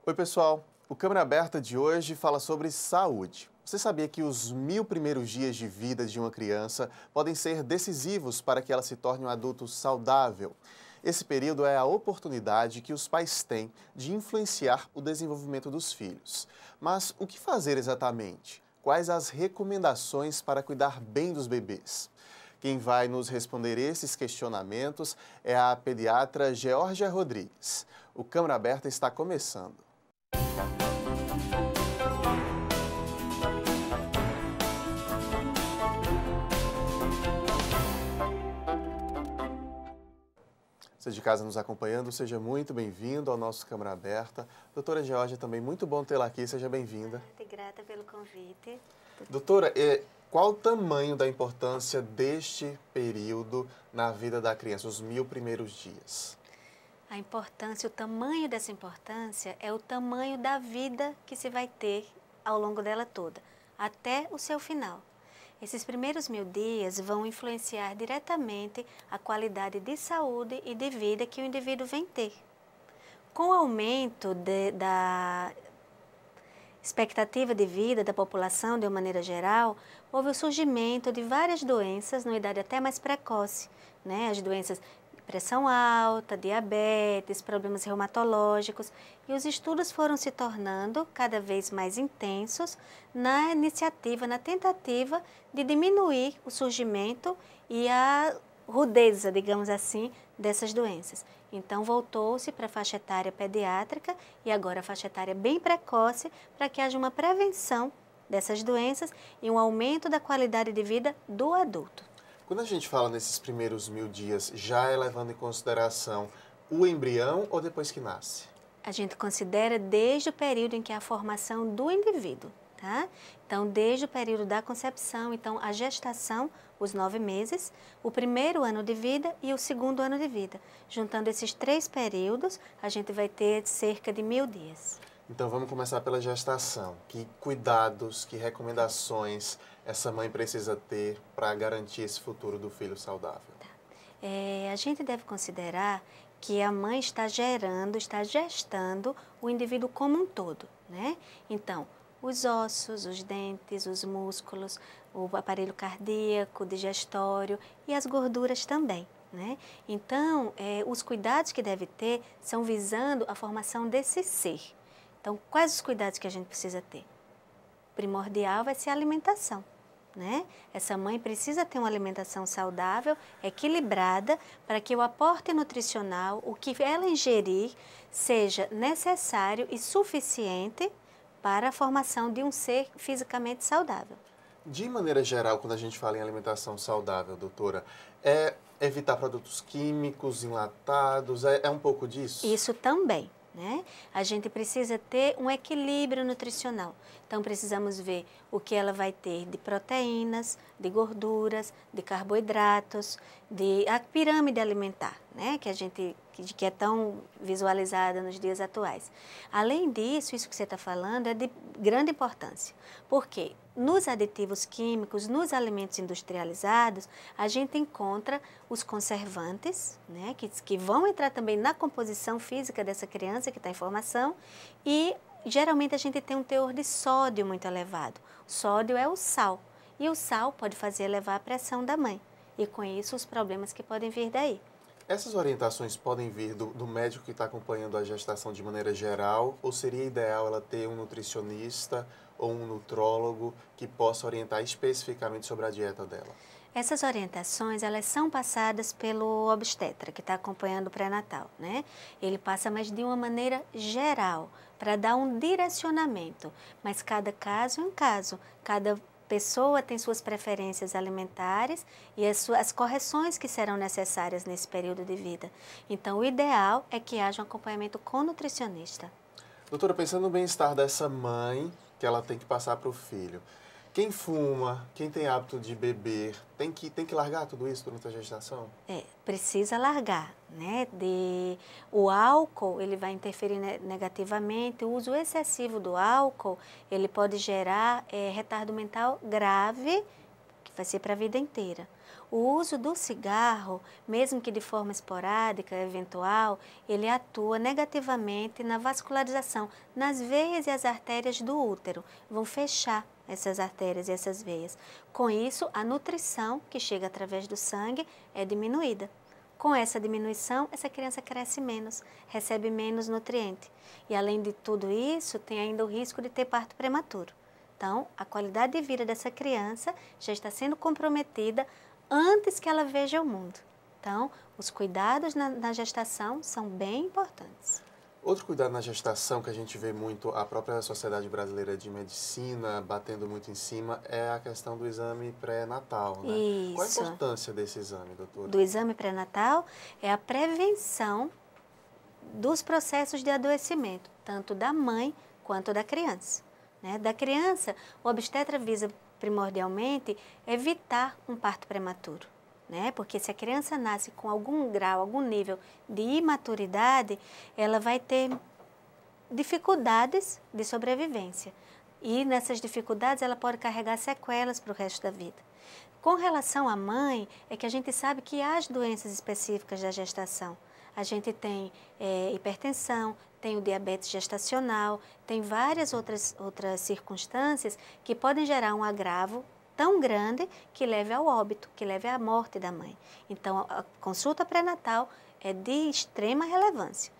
Oi, pessoal. O Câmara Aberta de hoje fala sobre saúde. Você sabia que os 1000 primeiros dias de vida de uma criança podem ser decisivos para que ela se torne um adulto saudável? Esse período é a oportunidade que os pais têm de influenciar o desenvolvimento dos filhos. Mas o que fazer exatamente? Quais as recomendações para cuidar bem dos bebês? Quem vai nos responder esses questionamentos é a pediatra Geórgia Rodrigues. O Câmara Aberta está começando. Você de casa nos acompanhando, seja muito bem-vindo ao nosso Câmara Aberta. Doutora Geórgia, também muito bom tê-la aqui, seja bem-vinda. Muito grata pelo convite. Doutora, qual o tamanho da importância deste período na vida da criança, os 1000 primeiros dias? A importância, o tamanho dessa importância é o tamanho da vida que se vai ter ao longo dela toda, até o seu final. Esses primeiros 1000 dias vão influenciar diretamente a qualidade de saúde e de vida que o indivíduo vem ter. Com o aumento da expectativa de vida da população de uma maneira geral, houve o surgimento de várias doenças numa idade até mais precoce, né? As doenças de pressão alta, diabetes, problemas reumatológicos, e os estudos foram se tornando cada vez mais intensos na iniciativa, na tentativa de diminuir o surgimento e a rudeza, digamos assim, dessas doenças. Então, voltou-se para a faixa etária pediátrica e agora a faixa etária bem precoce para que haja uma prevenção dessas doenças e um aumento da qualidade de vida do adulto. Quando a gente fala nesses primeiros 1000 dias, já é levando em consideração o embrião ou depois que nasce? A gente considera desde o período em que há a formação do indivíduo, tá? Então, desde o período da concepção, então a gestação, os 9 meses, o primeiro ano de vida e o segundo ano de vida. Juntando esses 3 períodos, a gente vai ter cerca de 1000 dias. Então vamos começar pela gestação. Que cuidados, que recomendações essa mãe precisa ter para garantir esse futuro do filho saudável? A gente deve considerar que a mãe está gestando o indivíduo como um todo, né? Então, os ossos, os dentes, os músculos, o aparelho cardíaco, digestório e as gorduras também, né? Então, os cuidados que deve ter são visando a formação desse ser. Então, quais os cuidados que a gente precisa ter? Primordial vai ser a alimentação, né? Essa mãe precisa ter uma alimentação saudável, equilibrada, para que o aporte nutricional, o que ela ingerir, seja necessário e suficiente para a formação de um ser fisicamente saudável. De maneira geral, quando a gente fala em alimentação saudável, doutora, é evitar produtos químicos, enlatados, é um pouco disso? Isso também, né? A gente precisa ter um equilíbrio nutricional. Então, precisamos ver o que ela vai ter de proteínas, de gorduras, de carboidratos, a pirâmide alimentar, né? Que é tão visualizada nos dias atuais. Além disso, isso que você está falando é de grande importância, porque nos aditivos químicos, nos alimentos industrializados, a gente encontra os conservantes, né, que vão entrar também na composição física dessa criança que está em formação, e geralmente a gente tem um teor de sódio muito elevado. O sódio é o sal, e o sal pode fazer elevar a pressão da mãe, e com isso os problemas que podem vir daí. Essas orientações podem vir do médico que está acompanhando a gestação de maneira geral, ou seria ideal ela ter um nutricionista ou um nutrólogo que possa orientar especificamente sobre a dieta dela? Essas orientações, elas são passadas pelo obstetra, que está acompanhando o pré-natal, né? Ele passa, mas de uma maneira geral, para dar um direcionamento. Mas cada caso é um caso, cada pessoa tem suas preferências alimentares e as correções que serão necessárias nesse período de vida. Então, o ideal é que haja um acompanhamento com nutricionista. Doutora, pensando no bem-estar dessa mãe, que ela tem que passar para o filho, quem fuma, quem tem hábito de beber, tem que largar tudo isso durante a gestação? Precisa largar, né? O álcool, ele vai interferir negativamente. O uso excessivo do álcool, ele pode gerar retardo mental grave, que vai ser para a vida inteira. O uso do cigarro, mesmo que de forma esporádica, eventual, ele atua negativamente na vascularização, nas veias e as artérias do útero. Vão fechar essas artérias e essas veias. Com isso, a nutrição que chega através do sangue é diminuída. Com essa diminuição, essa criança cresce menos, recebe menos nutriente. E além de tudo isso, tem ainda o risco de ter parto prematuro. Então, a qualidade de vida dessa criança já está sendo comprometida antes que ela veja o mundo. Então, os cuidados na gestação são bem importantes. Outro cuidado na gestação que a gente vê muito, a própria Sociedade Brasileira de Medicina batendo muito em cima, é a questão do exame pré-natal, né? Isso. Qual a importância desse exame, doutora? Do exame pré-natal é a prevenção dos processos de adoecimento, tanto da mãe quanto da criança. Né? Da criança, o obstetra visa primordialmente evitar um parto prematuro. Né? Porque se a criança nasce com algum grau, algum nível de imaturidade, ela vai ter dificuldades de sobrevivência. E nessas dificuldades ela pode carregar sequelas para o resto da vida. Com relação à mãe, é que a gente sabe que há as doenças específicas da gestação. A gente tem hipertensão, tem o diabetes gestacional, tem várias outras circunstâncias que podem gerar um agravo tão grande que leve ao óbito, que leve à morte da mãe. Então, a consulta pré-natal é de extrema relevância.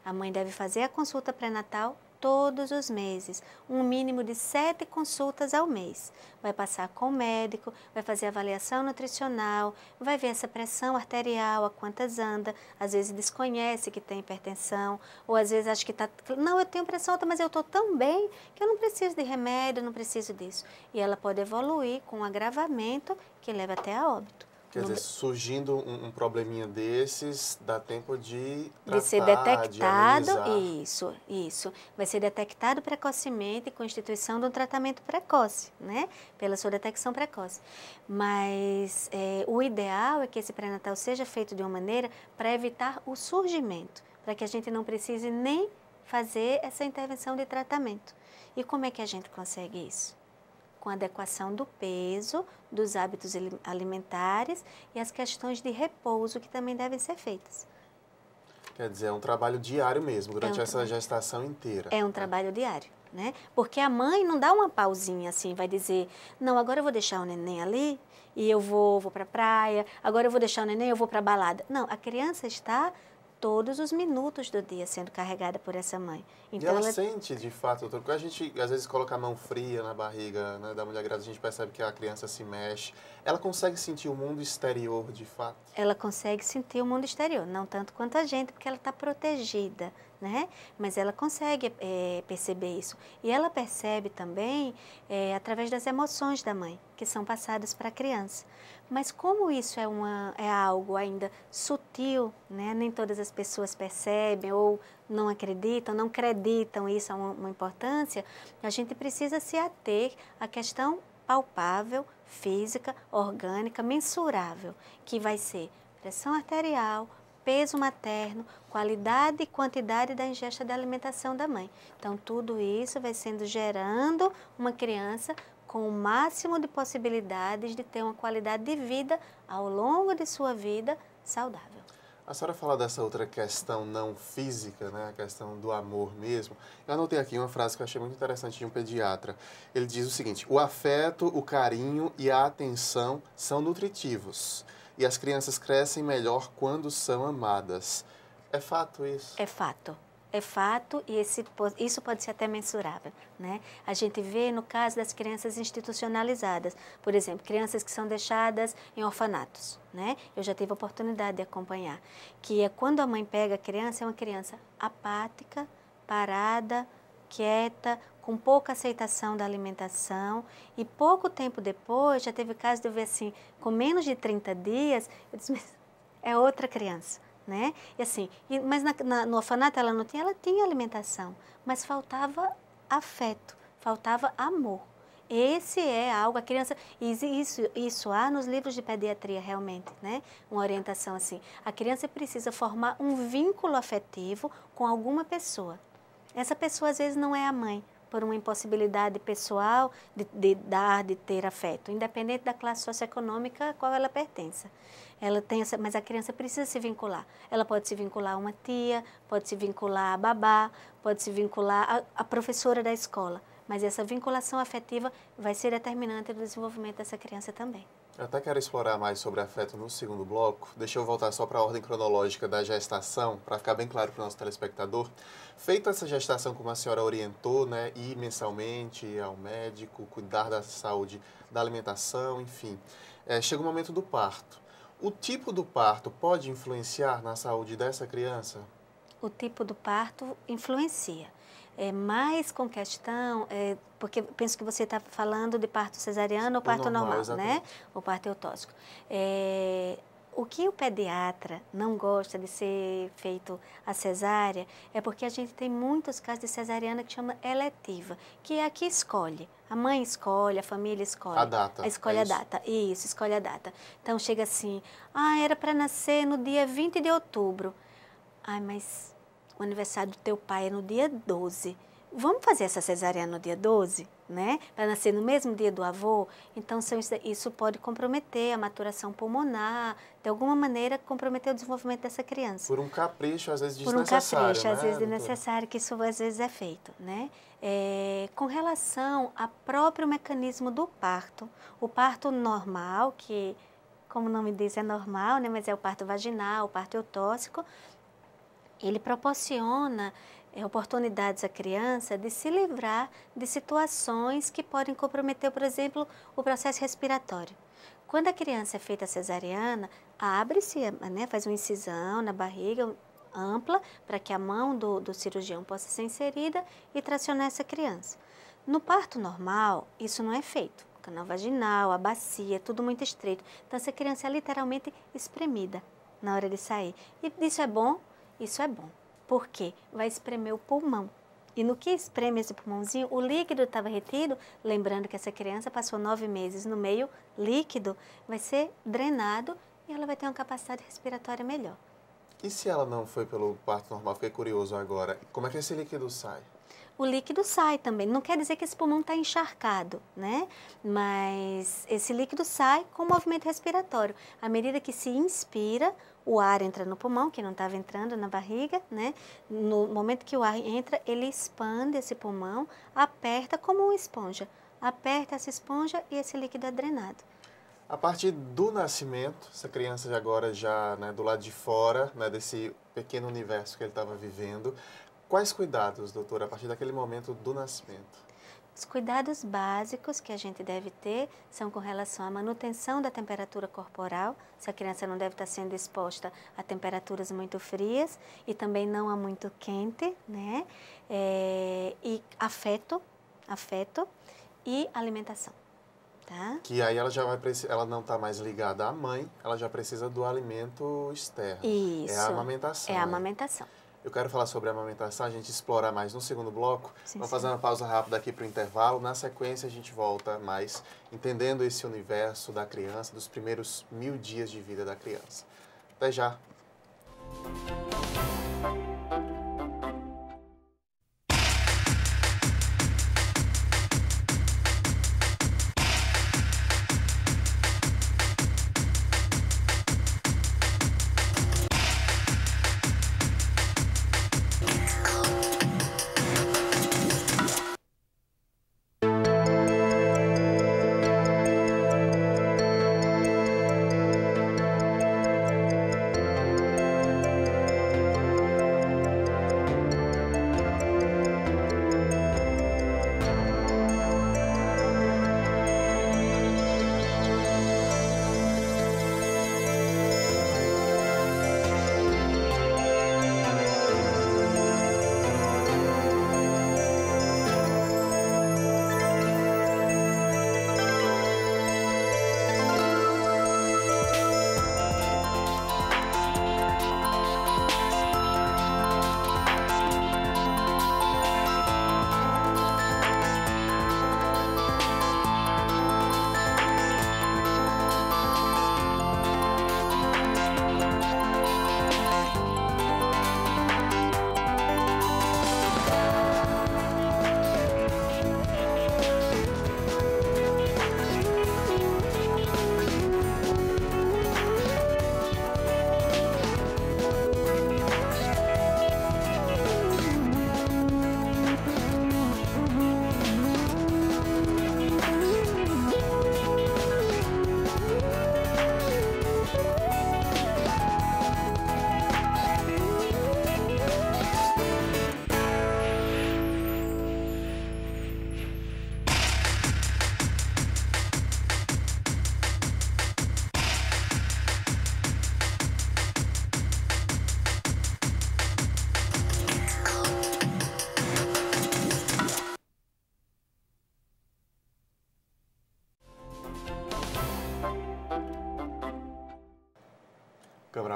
A mãe deve fazer a consulta pré-natal todos os meses, um mínimo de 7 consultas ao mês. Vai passar com o médico, vai fazer avaliação nutricional, vai ver essa pressão arterial, a quantas anda, às vezes desconhece que tem hipertensão, ou às vezes acha que está, não, eu tenho pressão alta, mas eu estou tão bem que eu não preciso de remédio, não preciso disso. E ela pode evoluir com um agravamento que leva até a óbito. Quer dizer, surgindo um probleminha desses, dá tempo de tratar, de ser detectado, de amenizar. isso. Vai ser detectado precocemente com a instituição de um tratamento precoce, né? Pela sua detecção precoce. Mas o ideal é que esse pré-natal seja feito de uma maneira para evitar o surgimento, para que a gente não precise nem fazer essa intervenção de tratamento. E como é que a gente consegue isso? Com adequação do peso, dos hábitos alimentares e as questões de repouso que também devem ser feitas. Quer dizer, é um trabalho diário mesmo, durante essa gestação inteira. É um trabalho diário, né? Porque a mãe não dá uma pausinha assim, vai dizer, não, agora eu vou deixar o neném ali e eu vou para a praia, agora eu vou deixar o neném e eu vou para a balada. Não, a criança está todos os minutos do dia sendo carregada por essa mãe. Então, e ela sente, de fato, doutor, porque a gente, às vezes, coloca a mão fria na barriga, né, da mulher grávida, a gente percebe que a criança se mexe. Ela consegue sentir o mundo exterior, de fato? Ela consegue sentir o mundo exterior, não tanto quanto a gente, porque ela está protegida, né? Mas ela consegue perceber isso. E ela percebe também através das emoções da mãe, que são passadas para a criança. Mas como isso é algo ainda sutil, né? Nem todas as pessoas percebem ou não acreditam, não acreditam isso é uma importância, a gente precisa se ater à questão palpável, física, orgânica, mensurável, que vai ser pressão arterial, peso materno, qualidade e quantidade da ingesta da alimentação da mãe. Então, tudo isso vai sendo gerando uma criança com o máximo de possibilidades de ter uma qualidade de vida ao longo de sua vida saudável. A senhora fala dessa outra questão não física, né? A questão do amor mesmo. Eu anotei aqui uma frase que eu achei muito interessante de um pediatra. Ele diz o seguinte: o afeto, o carinho e a atenção são nutritivos. E as crianças crescem melhor quando são amadas. É fato isso? É fato. É fato e isso pode ser até mensurável, né? A gente vê no caso das crianças institucionalizadas, por exemplo, crianças que são deixadas em orfanatos, né? Eu já tive a oportunidade de acompanhar, que é quando a mãe pega a criança, é uma criança apática, parada, quieta, com pouca aceitação da alimentação e pouco tempo depois, já teve caso de eu ver assim, com menos de 30 dias, eu disse, mas é outra criança. Né? E assim, mas no orfanato ela tinha alimentação, mas faltava afeto, faltava amor. Esse é algo, a criança, isso há nos livros de pediatria realmente, né? Uma orientação assim, a criança precisa formar um vínculo afetivo com alguma pessoa. Essa pessoa às vezes não é a mãe, por uma impossibilidade pessoal de ter afeto, independente da classe socioeconômica a qual ela pertença. Mas a criança precisa se vincular. Ela pode se vincular a uma tia, pode se vincular a babá, pode se vincular a professora da escola. Mas essa vinculação afetiva vai ser determinante no desenvolvimento dessa criança também. Eu até quero explorar mais sobre afeto no segundo bloco. Deixa eu voltar só para a ordem cronológica da gestação, para ficar bem claro para o nosso telespectador. Feita essa gestação, como a senhora orientou, né, ir mensalmente ao médico, cuidar da saúde, da alimentação, enfim. Chega o momento do parto. O tipo do parto pode influenciar na saúde dessa criança? O tipo do parto influencia. Mais com questão, porque penso que você está falando de parto cesariano ou parto normal, né? Ou parto eutóxico. O que o pediatra não gosta de ser feito a cesárea é porque a gente tem muitos casos de cesariana que chama eletiva, que é a que escolhe. A mãe escolhe, a família escolhe. A data. Escolhe a data. Isso, escolhe a data. Então chega assim, era para nascer no dia 20 de outubro. Mas o aniversário do teu pai é no dia 12. Vamos fazer essa cesariana no dia 12, né? Para nascer no mesmo dia do avô? Então, isso pode comprometer a maturação pulmonar, de alguma maneira comprometer o desenvolvimento dessa criança. Por um capricho, às vezes, desnecessário, Por um capricho, né, às vezes, desnecessário, que isso às vezes é feito, né? Com relação ao próprio mecanismo do parto, o parto normal, que, como o nome diz, é normal, né? Mas é o parto vaginal, o parto eutóxico, ele proporciona oportunidades à criança de se livrar de situações que podem comprometer, por exemplo, o processo respiratório. Quando a criança é feita cesariana, abre-se, né, faz uma incisão na barriga ampla para que a mão do cirurgião possa ser inserida e tracionar essa criança. No parto normal, isso não é feito. O canal vaginal, a bacia, tudo muito estreito. Então, essa criança é literalmente espremida na hora de sair. E isso é bom? Isso é bom. Por quê? Vai espremer o pulmão. E no que espreme esse pulmãozinho, o líquido estava retido, lembrando que essa criança passou 9 meses no meio líquido, vai ser drenado e ela vai ter uma capacidade respiratória melhor. E se ela não foi pelo parto normal? Fiquei curioso agora. Como é que esse líquido sai? O líquido sai também. Não quer dizer que esse pulmão está encharcado, né? Mas esse líquido sai com o movimento respiratório. À medida que se inspira, o ar entra no pulmão, que não estava entrando na barriga, né? No momento que o ar entra, ele expande esse pulmão, aperta como uma esponja. Aperta essa esponja e esse líquido é drenado. A partir do nascimento, essa criança agora já, né, do lado de fora, né, desse pequeno universo que ele estava vivendo, quais cuidados, doutora, a partir daquele momento do nascimento? Os cuidados básicos que a gente deve ter são com relação à manutenção da temperatura corporal. Essa criança não deve estar sendo exposta a temperaturas muito frias e também não a muito quente, né? E afeto e alimentação. Tá? Que aí ela já vai ela não está mais ligada à mãe, ela já precisa do alimento externo. Isso. É a amamentação. É a amamentação. Eu quero falar sobre a amamentação, a gente explorar mais no segundo bloco. Sim, Vamos fazer uma pausa rápida aqui para o intervalo. Na sequência, a gente volta mais entendendo esse universo da criança, dos primeiros 1000 dias de vida da criança. Até já!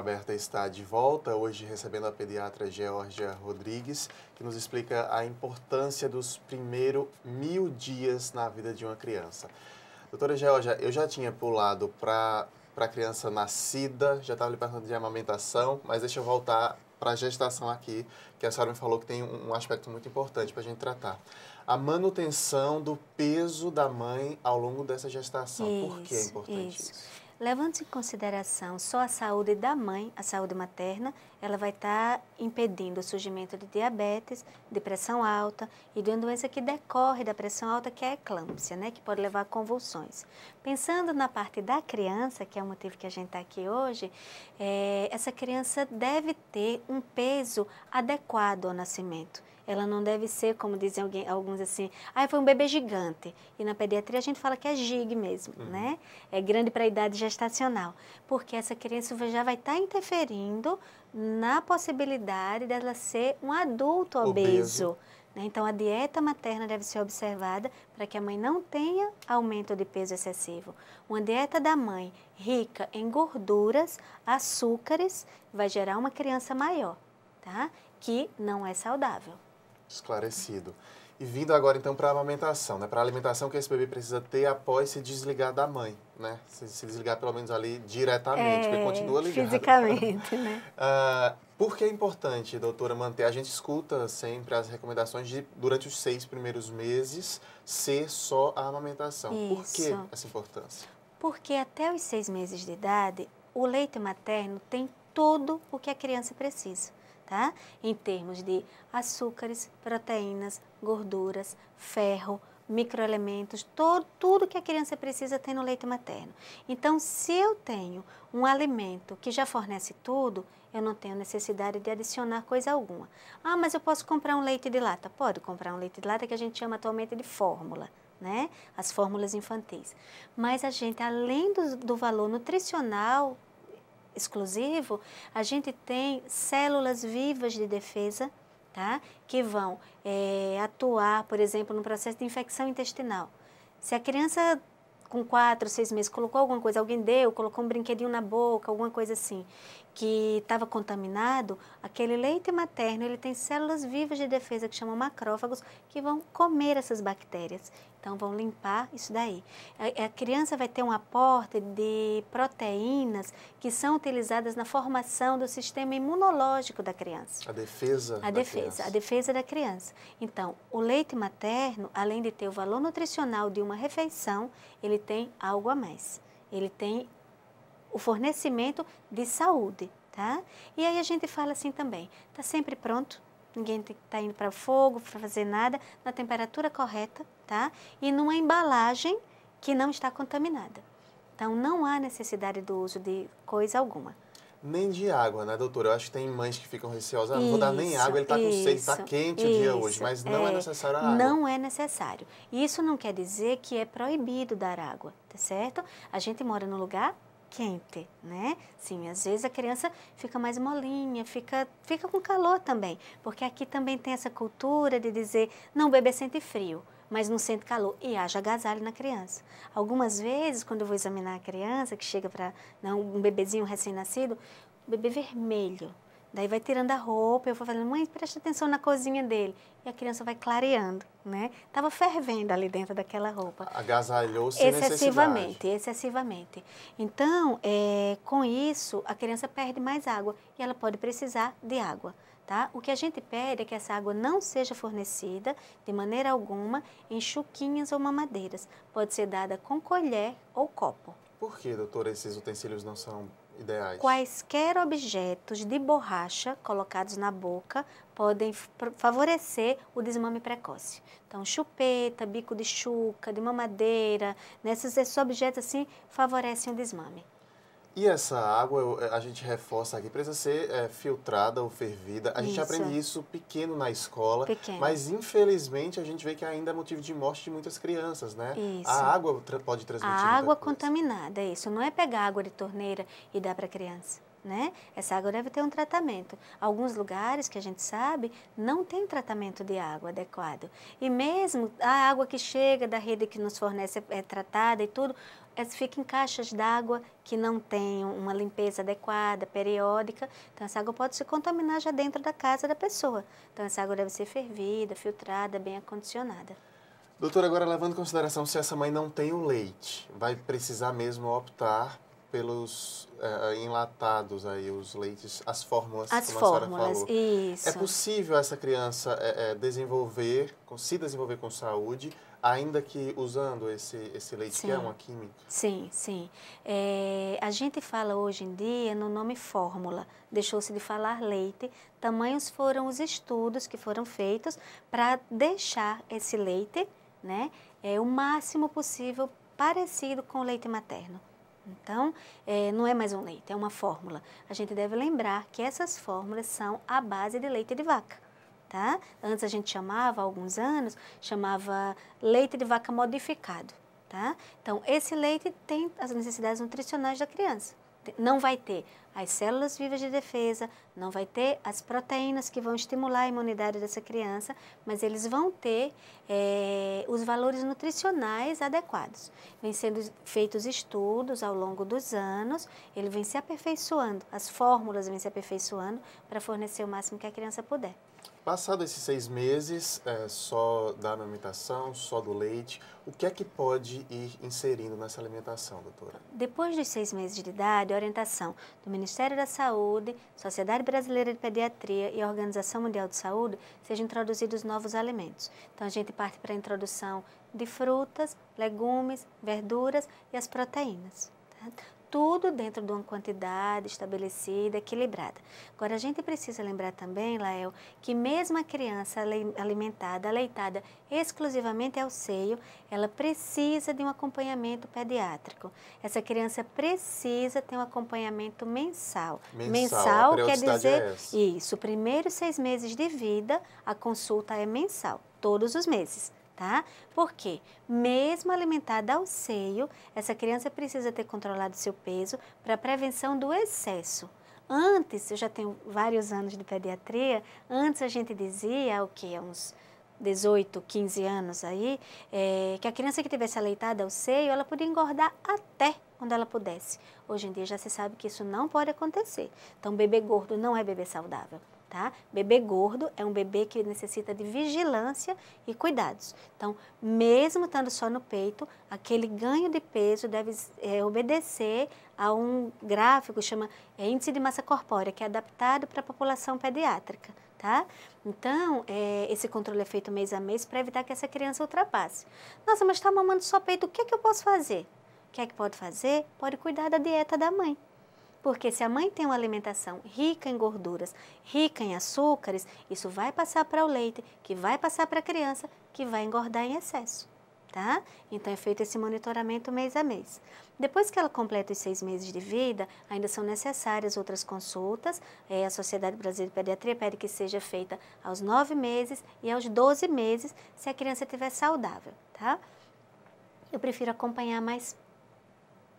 Aberta está de volta, hoje recebendo a pediatra Geórgia Rodrigues, que nos explica a importância dos primeiros 1000 dias na vida de uma criança. Doutora Geórgia, eu já tinha pulado para a criança nascida, já estava lhe perguntando de amamentação, mas deixa eu voltar para a gestação aqui, que a senhora me falou que tem um aspecto muito importante para a gente tratar. A manutenção do peso da mãe ao longo dessa gestação. Por que é importante isso? Levando em consideração só a saúde da mãe, a saúde materna, ela vai estar impedindo o surgimento de diabetes, de pressão alta e de uma doença que decorre da pressão alta, que é a eclâmpsia, né, que pode levar a convulsões. Pensando na parte da criança, que é o motivo que a gente está aqui hoje, essa criança deve ter um peso adequado ao nascimento. Ela não deve ser, como dizem alguns assim, foi um bebê gigante. E na pediatria a gente fala que é gig mesmo, né? É grande para a idade gestacional. Porque essa criança já vai estar interferindo na possibilidade dela ser um adulto obeso. Né? Então, a dieta materna deve ser observada para que a mãe não tenha aumento de peso excessivo. Uma dieta da mãe rica em gorduras, açúcares, vai gerar uma criança maior, tá? Que não é saudável. Esclarecido. E vindo agora então para a amamentação, né? Para a alimentação que esse bebê precisa ter após se desligar da mãe, né? Se desligar pelo menos ali diretamente, porque continua ligado. Fisicamente, né? Por que é importante, doutora, manter? A gente escuta sempre as recomendações de, durante os 6 primeiros meses, ser só a amamentação. Isso. Por que essa importância? Porque até os 6 meses de idade, o leite materno tem tudo o que a criança precisa. Tá? Em termos de açúcares, proteínas, gorduras, ferro, microelementos, tudo que a criança precisa tem no leite materno. Então, se eu tenho um alimento que já fornece tudo, eu não tenho necessidade de adicionar coisa alguma. Mas eu posso comprar um leite de lata? Pode comprar um leite de lata, que a gente chama atualmente de fórmula, né? As fórmulas infantis. Mas a gente, além do valor nutricional exclusivo, a gente tem células vivas de defesa, tá? Que vão atuar, por exemplo, no processo de infecção intestinal. Se a criança com 4, 6 meses colocou alguma coisa, alguém colocou um brinquedinho na boca, alguma coisa assim, que estava contaminado, aquele leite materno, ele tem células vivas de defesa que chamam macrófagos, que vão comer essas bactérias. Então, vão limpar isso daí. A criança vai ter um aporte de proteínas que são utilizadas na formação do sistema imunológico da criança. A defesa da criança. A defesa da criança. Então, o leite materno, além de ter o valor nutricional de uma refeição, ele tem algo a mais. Ele tem o fornecimento de saúde, tá? E aí a gente fala assim também, está sempre pronto, ninguém está indo para o fogo, para fazer nada, na temperatura correta, tá? E numa embalagem que não está contaminada. Então, não há necessidade do uso de coisa alguma. Nem de água, né, doutora? Eu acho que tem mães que ficam receosas, não vou dar nem água, ele está com sede, está quente o dia hoje, mas não é necessário a água. Não é necessário. Isso não quer dizer que é proibido dar água, tá certo? A gente mora num lugar quente, né? Sim, às vezes a criança fica mais molinha, fica com calor também, porque aqui também tem essa cultura de dizer, não, o bebê sente frio, mas não sente calor, e haja agasalho na criança. Algumas vezes, quando eu vou examinar a criança, que chega para um bebezinho recém-nascido, o bebê vermelho, daí vai tirando a roupa, eu vou falando, mãe, presta atenção na cozinha dele. E a criança vai clareando, né? Estava fervendo ali dentro daquela roupa. Agasalhou sem necessidade. Excessivamente. Então, com isso, a criança perde mais água e ela pode precisar de água. Tá? O que a gente pede é que essa água não seja fornecida de maneira alguma em chuquinhas ou mamadeiras. Pode ser dada com colher ou copo. Por que, doutora, esses utensílios não são ideais? Quaisquer objetos de borracha colocados na boca podem favorecer o desmame precoce. Então, chupeta, bico de chuca, de mamadeira, esses objetos assim favorecem o desmame. E essa água, a gente reforça aqui, precisa ser filtrada ou fervida. A gente aprende isso pequeno na escola, mas infelizmente a gente vê que ainda é motivo de morte de muitas crianças, né? Isso. A água pode transmitir A água coisa. contaminada, isso. Não é pegar água de torneira e dar para a criança, né? Essa água deve ter um tratamento. Alguns lugares que a gente sabe não tem tratamento de água adequado. E mesmo a água que chega da rede que nos fornece é tratada e tudo, fica em caixas d'água que não tem uma limpeza adequada, periódica. Então, essa água pode se contaminar já dentro da casa da pessoa. Então, essa água deve ser fervida, filtrada, bem acondicionada. Doutora, agora levando em consideração se essa mãe não tem o leite, vai precisar mesmo optar pelos enlatados aí, os leites, as fórmulas, As como a senhora fórmulas, falou. isso. É possível essa criança se desenvolver com saúde, ainda que usando esse leite, Sim. que é uma química? Sim, sim. A gente fala hoje em dia no nome fórmula, deixou-se de falar leite. Tamanhos foram os estudos que foram feitos para deixar esse leite, né, o máximo possível parecido com o leite materno. Então, não é mais um leite, é uma fórmula. A gente deve lembrar que essas fórmulas são à base de leite de vaca. Tá? Antes a gente chamava, há alguns anos, chamava leite de vaca modificado. Tá? Então, esse leite tem as necessidades nutricionais da criança. Não vai ter as células vivas de defesa, não vai ter as proteínas que vão estimular a imunidade dessa criança, mas eles vão ter os valores nutricionais adequados. Vem sendo feitos estudos ao longo dos anos, ele vem se aperfeiçoando, as fórmulas vêm se aperfeiçoando para fornecer o máximo que a criança puder. Passado esses 6 meses, só da amamentação, só do leite, o que é que pode ir inserindo nessa alimentação, doutora? Depois dos 6 meses de idade, a orientação do Ministério da Saúde, Sociedade Brasileira de Pediatria e a Organização Mundial de Saúde sejam introduzidos novos alimentos. Então, a gente parte para a introdução de frutas, legumes, verduras e as proteínas. Tá? Tudo dentro de uma quantidade estabelecida, equilibrada. Agora, a gente precisa lembrar também, Lael, que mesmo a criança alimentada, aleitada exclusivamente ao seio, ela precisa de um acompanhamento pediátrico. Essa criança precisa ter um acompanhamento mensal. Mensal quer dizer, é essa? isso, primeiros 6 meses de vida, a consulta é mensal, todos os meses. Tá? Porque, mesmo alimentada ao seio, essa criança precisa ter controlado seu peso para prevenção do excesso. Antes, eu já tenho vários anos de pediatria, antes a gente dizia, uns 18, 15 anos aí, que a criança que tivesse aleitada ao seio, ela podia engordar até quando ela pudesse. Hoje em dia já se sabe que isso não pode acontecer. Então, bebê gordo não é bebê saudável. Tá? Bebê gordo é um bebê que necessita de vigilância e cuidados. Então, mesmo estando só no peito, aquele ganho de peso deve obedecer a um gráfico que chama índice de massa corpórea, que é adaptado para a população pediátrica. Tá? Então, esse controle é feito mês a mês para evitar que essa criança ultrapasse. Nossa, mas está mamando só peito, o que é que eu posso fazer? O que é que pode fazer? Pode cuidar da dieta da mãe. Porque se a mãe tem uma alimentação rica em gorduras, rica em açúcares, isso vai passar para o leite, que vai passar para a criança, que vai engordar em excesso. Tá? Então, é feito esse monitoramento mês a mês. Depois que ela completa os 6 meses de vida, ainda são necessárias outras consultas. A Sociedade Brasileira de Pediatria pede que seja feita aos 9 meses e aos 12 meses, se a criança estiver saudável. Tá? Eu prefiro acompanhar mais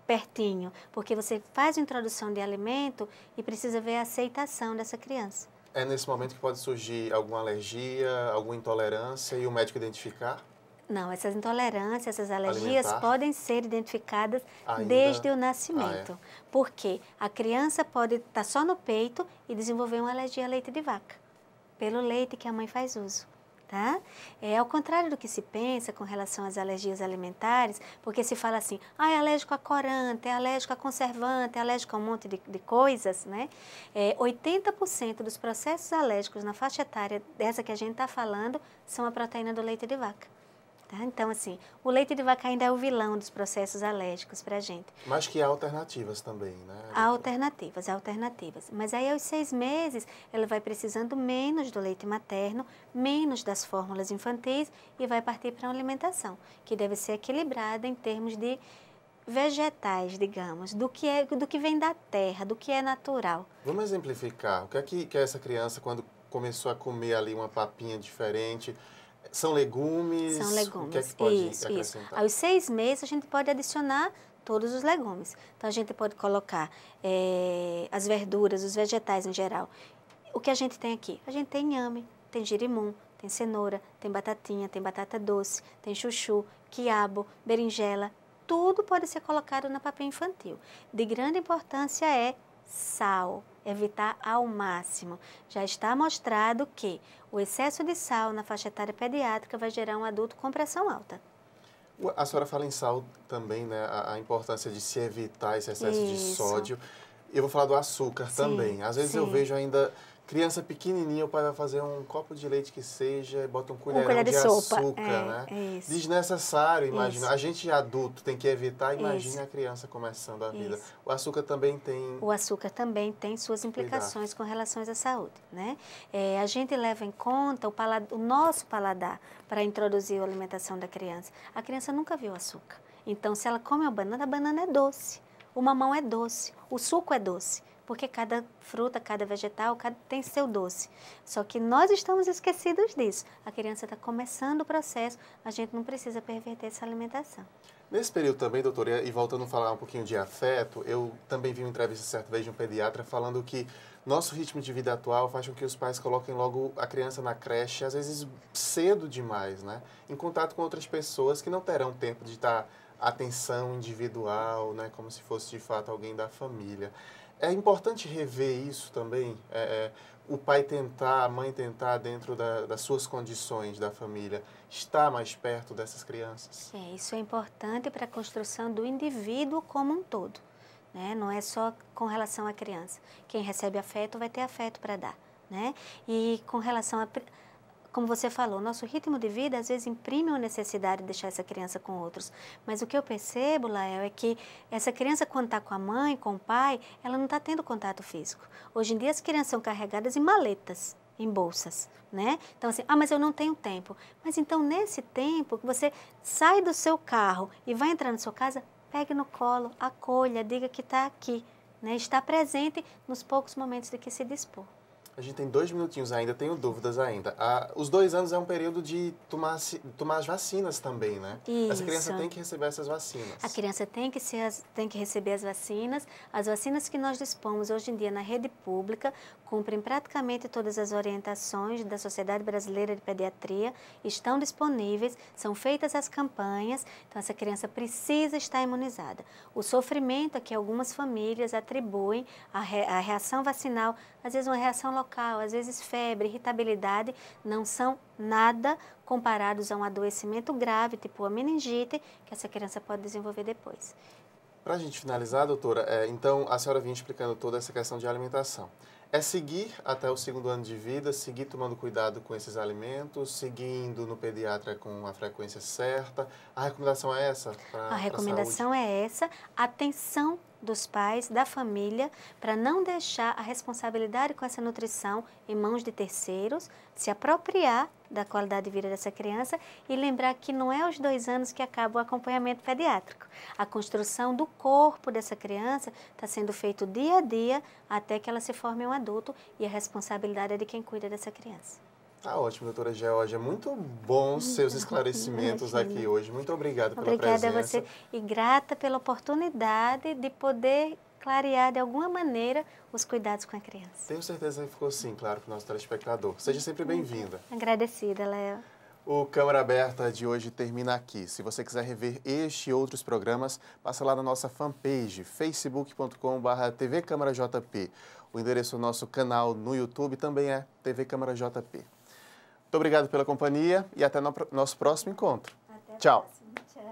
pertinho, porque você faz a introdução de alimento e precisa ver a aceitação dessa criança. É nesse momento que pode surgir alguma alergia, alguma intolerância e o médico identificar? Não, essas intolerâncias, essas alergias Alimentar? Podem ser identificadas Ainda? desde o nascimento. Porque a criança pode estar só no peito e desenvolver uma alergia a leite de vaca, pelo leite que a mãe faz uso. Tá? Ao contrário do que se pensa com relação às alergias alimentares, porque se fala assim, é alérgico a corante, é alérgico a conservante, é alérgico a um monte de coisas, né? 80% dos processos alérgicos na faixa etária dessa que a gente está falando são a proteína do leite de vaca. Tá? Então, assim, o leite de vaca ainda é o vilão dos processos alérgicos para a gente. Mas que há alternativas também, né? Há alternativas. Mas aí aos 6 meses ela vai precisando menos do leite materno, menos das fórmulas infantis e vai partir para uma alimentação, que deve ser equilibrada em termos de vegetais, digamos, do que vem da terra, do que é natural. Vamos exemplificar. O que é que essa criança, quando começou a comer ali uma papinha diferente... São legumes? São legumes. O que é que pode Isso. acrescentar? Aos 6 meses a gente pode adicionar todos os legumes. Então a gente pode colocar as verduras, os vegetais em geral. O que a gente tem aqui? A gente tem inhame, tem girimum, tem cenoura, tem batatinha, tem batata doce, tem chuchu, quiabo, berinjela. tudo pode ser colocado na papinha infantil. De grande importância é sal, evitar ao máximo. Já está mostrado que o excesso de sal na faixa etária pediátrica vai gerar um adulto com pressão alta. A senhora fala em sal também, né? A importância de se evitar esse excesso de sódio. Eu vou falar do açúcar também. Às vezes eu vejo ainda criança pequenininha, o pai vai fazer um copo de leite que seja e bota um colherão de açúcar, né? Desnecessário, imagina. A gente adulto tem que evitar, imagina a criança começando a vida. O açúcar também tem... O açúcar também tem suas implicações com relação à saúde, né? A gente leva em conta o nosso paladar para introduzir a alimentação da criança. A criança nunca viu açúcar. Então, se ela come a banana é doce. O mamão é doce, o suco é doce. Porque cada fruta, cada vegetal, tem seu doce. Só que nós estamos esquecidos disso. A criança está começando o processo, a gente não precisa perverter essa alimentação. Nesse período também, doutora, e voltando a falar um pouquinho de afeto, eu também vi uma entrevista certa vez de um pediatra falando que nosso ritmo de vida atual faz com que os pais coloquem logo a criança na creche, às vezes cedo demais, né? Em contato com outras pessoas que não terão tempo de dar atenção individual, né? Como se fosse de fato alguém da família. É importante rever isso também, o pai tentar, a mãe tentar, dentro das suas condições da família, estar mais perto dessas crianças. Isso é importante para a construção do indivíduo como um todo, né? Não é só com relação à criança. Quem recebe afeto vai ter afeto para dar, né? E com relação a... Como você falou, nosso ritmo de vida às vezes imprime uma necessidade de deixar essa criança com outros. Mas o que eu percebo, Lael, é que essa criança, quando está com a mãe, com o pai, ela não está tendo contato físico. Hoje em dia as crianças são carregadas em maletas, em bolsas, né? Então assim, mas eu não tenho tempo. Mas então nesse tempo que você sai do seu carro e vai entrar na sua casa, pegue no colo, acolha, diga que está aqui, né? Está presente nos poucos momentos de que se dispor. A gente tem 2 minutinhos ainda, tenho dúvidas ainda. Os 2 anos é um período de tomar as vacinas também, né? Isso. Essa criança tem que receber essas vacinas. A criança tem que receber as vacinas. As vacinas que nós dispomos hoje em dia na rede pública cumprem praticamente todas as orientações da Sociedade Brasileira de Pediatria, estão disponíveis, são feitas as campanhas, então essa criança precisa estar imunizada. O sofrimento a que algumas famílias atribuem à reação vacinal, às vezes uma reação local, às vezes febre, irritabilidade, não são nada comparados a um adoecimento grave, tipo a meningite, que essa criança pode desenvolver depois. Para a gente finalizar, doutora, então a senhora vinha explicando toda essa questão de alimentação. É seguir até o 2º ano de vida, seguir tomando cuidado com esses alimentos, seguindo no pediatra com a frequência certa. A recomendação é essa? A recomendação é essa, atenção dos pais, da família, para não deixar a responsabilidade com essa nutrição em mãos de terceiros, se apropriar da qualidade de vida dessa criança e lembrar que não é aos 2 anos que acaba o acompanhamento pediátrico. A construção do corpo dessa criança está sendo feito dia a dia até que ela se forme um adulto e a responsabilidade é de quem cuida dessa criança. Tá ótimo, doutora Geórgia. Muito bons seus esclarecimentos aqui hoje. Muito obrigado pela presença. Obrigada a você e grata pela oportunidade de poder clarear de alguma maneira os cuidados com a criança. Tenho certeza que ficou sim, claro, para o nosso telespectador. Seja sempre bem-vinda. Agradecida, Léo. O Câmara Aberta de hoje termina aqui. Se você quiser rever este e outros programas, passa lá na nossa fanpage, facebook.com/TV Câmara JP. O endereço do nosso canal no YouTube também é TV Câmara JP. Muito obrigado pela companhia e até nosso próximo encontro. Até a Tchau. próxima. Tchau.